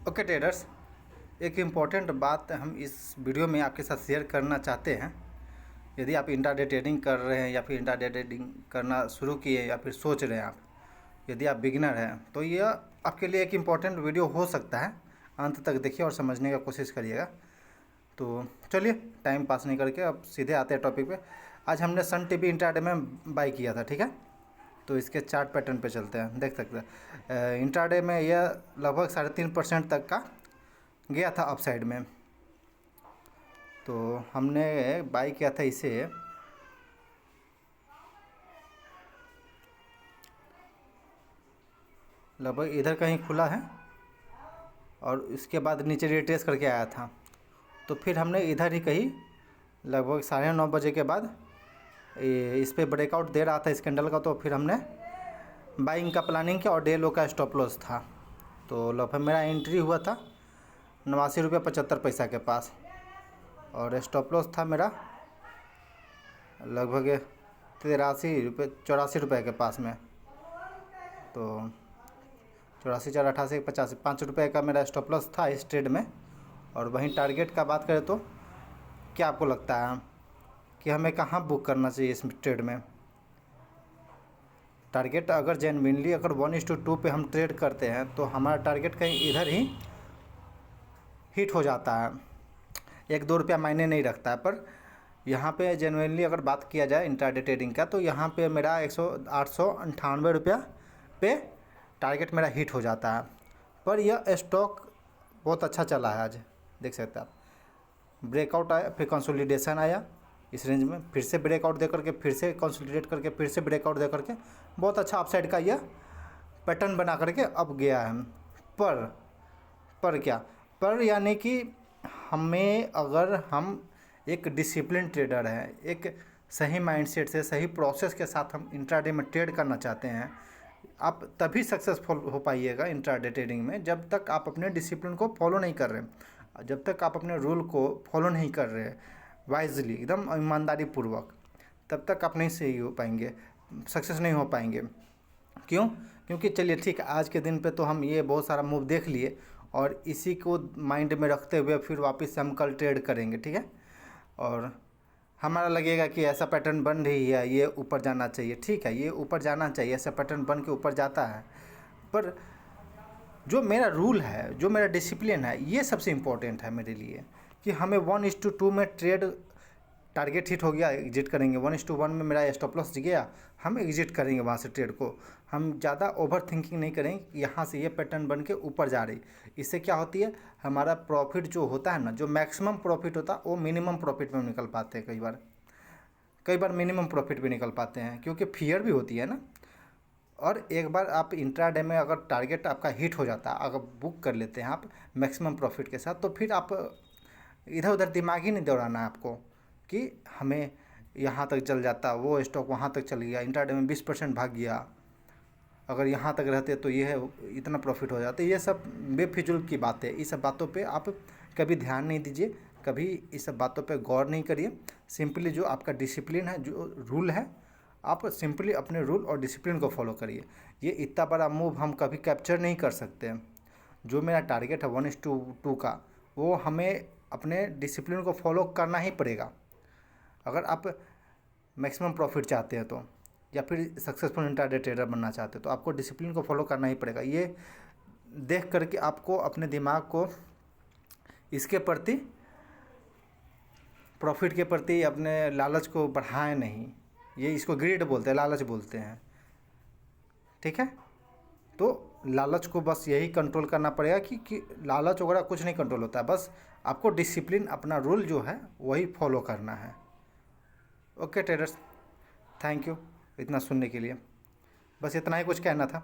Okay traders, एक important बात हम इस वीडियो में आपके साथ शेयर करना चाहते हैं। यदि आप इंट्राडे ट्रेडिंग कर रहे हैं या फिर इंट्राडे ट्रेडिंग करना शुरू किए या फिर सोच रहे हैं आप, यदि आप बिगिनर हैं तो यह आपके लिए एक इम्पॉर्टेंट वीडियो हो सकता है। अंत तक देखिए और समझने का कोशिश करिएगा। तो चलिए टाइम पास नहीं करके अब सीधे आते हैं टॉपिक पे। आज हमने सन टीवी इंट्राडे में बाई किया था, ठीक है। तो इसके चार्ट पैटर्न पे चलते हैं, देख सकते हैं इंट्राडे में यह लगभग 3.5% तक का गया था अपसाइड में। तो हमने बाई किया था इसे लगभग इधर कहीं खुला है और इसके बाद नीचे रिट्रेस करके आया था। तो फिर हमने इधर ही कहीं लगभग 9:30 बजे के बाद इस पर ब्रेकआउट दे रहा था इस कैंडल का। तो फिर हमने बाइंग का प्लानिंग किया और डे लो का स्टॉप लॉस था। तो लगभग मेरा एंट्री हुआ था 89.75 के पास और स्टॉप लॉस था मेरा लगभग 84 रुपये के पास में। तो 84, 4, 88, 50, 5 रुपये का मेरा स्टॉप लॉस था इस ट्रेड में। और वहीं टारगेट का बात करें तो क्या आपको लगता है कि हमें कहाँ बुक करना चाहिए इस ट्रेड में? टारगेट अगर जेन्युइनली अगर 1:2 पे हम ट्रेड करते हैं तो हमारा टारगेट कहीं इधर ही हिट हो जाता है। 1-2 रुपया मायने नहीं रखता है। पर यहाँ पे जेन्युइनली अगर बात किया जाए इंट्राडे ट्रेडिंग का तो यहाँ पे मेरा 898 रुपया पे टारगेट मेरा हिट हो जाता है। पर यह स्टॉक बहुत अच्छा चला है, आज देख सकते हैं आप। ब्रेकआउट आया, फिर कंसोलिडेशन आया इस रेंज में, फिर से ब्रेकआउट दे करके फिर से कंसोलिडेट करके फिर से ब्रेकआउट दे करके बहुत अच्छा अपसाइड का यह पैटर्न बना करके अब गया है। पर यानी कि हमें, अगर हम एक डिसिप्लिन ट्रेडर हैं, एक सही माइंडसेट से सही प्रोसेस के साथ हम इंट्राडे में ट्रेड करना चाहते हैं, आप तभी सक्सेसफुल हो पाइएगा इंट्राडे ट्रेडिंग में। जब तक आप अपने डिसिप्लिन को फॉलो नहीं कर रहे, जब तक आप अपने रूल को फॉलो नहीं कर रहे वाइजली, एकदम ईमानदारी पूर्वक, तब तक आप नहीं सही हो पाएंगे, सक्सेस नहीं हो पाएंगे। क्यों? क्योंकि चलिए ठीक है, आज के दिन पे तो हम ये बहुत सारा मूव देख लिए और इसी को माइंड में रखते हुए फिर वापस से हम कल ट्रेड करेंगे, ठीक है। और हमारा लगेगा कि ऐसा पैटर्न बन रही है, ये ऊपर जाना चाहिए, ठीक है, ये ऊपर जाना चाहिए, ऐसा पैटर्न बन के ऊपर जाता है। पर जो मेरा रूल है, जो मेरा डिसिप्लिन है, ये सबसे इम्पोर्टेंट है मेरे लिए कि हमें 1:2 में ट्रेड, टारगेट हिट हो गया एग्जिट करेंगे। 1:1 में मेरा स्टॉप लॉस गया, हम एग्जिट करेंगे वहाँ से ट्रेड को। हम ज़्यादा ओवर थिंकिंग नहीं करेंगे यहाँ से ये पैटर्न बन के ऊपर जा रही। इससे क्या होती है, हमारा प्रॉफिट जो होता है ना, जो मैक्सिमम प्रॉफिट होता है वो मिनिमम प्रॉफिट में निकल पाते हैं। कई बार मिनिमम प्रॉफिट भी निकल पाते हैं, क्योंकि फियर भी होती है ना। और एक बार आप इंट्राडे में अगर टारगेट आपका हिट हो जाता है, अगर बुक कर लेते हैं आप मैक्सिमम प्रॉफिट के साथ, तो फिर आप इधर उधर दिमाग ही नहीं दौड़ाना है आपको कि हमें यहाँ तक चल जाता, वो स्टॉक वहाँ तक चल गया, इंट्राडे में 20% भाग गया, अगर यहाँ तक रहते तो ये है इतना प्रॉफिट हो जाता। ये सब बेफिजूल की बात है। इस सब बातों पे आप कभी ध्यान नहीं दीजिए, कभी इस सब बातों पे गौर नहीं करिए। सिंपली जो आपका डिसिप्लिन है, जो रूल है, आप सिंपली अपने रूल और डिसिप्लिन को फॉलो करिए। ये इतना बड़ा मूव हम कभी कैप्चर नहीं कर सकते। जो मेरा टारगेट है 1:2 का, वो हमें अपने डिसिप्लिन को फॉलो करना ही पड़ेगा। अगर आप मैक्सिमम प्रॉफिट चाहते हैं तो, या फिर सक्सेसफुल इंट्राडे ट्रेडर बनना चाहते हैं तो आपको डिसिप्लिन को फॉलो करना ही पड़ेगा। ये देख करके आपको अपने दिमाग को इसके प्रति, प्रॉफिट के प्रति अपने लालच को बढ़ाएं नहीं। ये इसको ग्रीड बोलते हैं, लालच बोलते हैं, ठीक है। तो लालच को बस यही कंट्रोल करना पड़ेगा कि लालच वगैरह कुछ नहीं कंट्रोल होता है, बस आपको डिसिप्लिन, अपना रूल जो है वही फॉलो करना है। ओके ट्रेडर्स, थैंक यू इतना सुनने के लिए। बस इतना ही कुछ कहना था।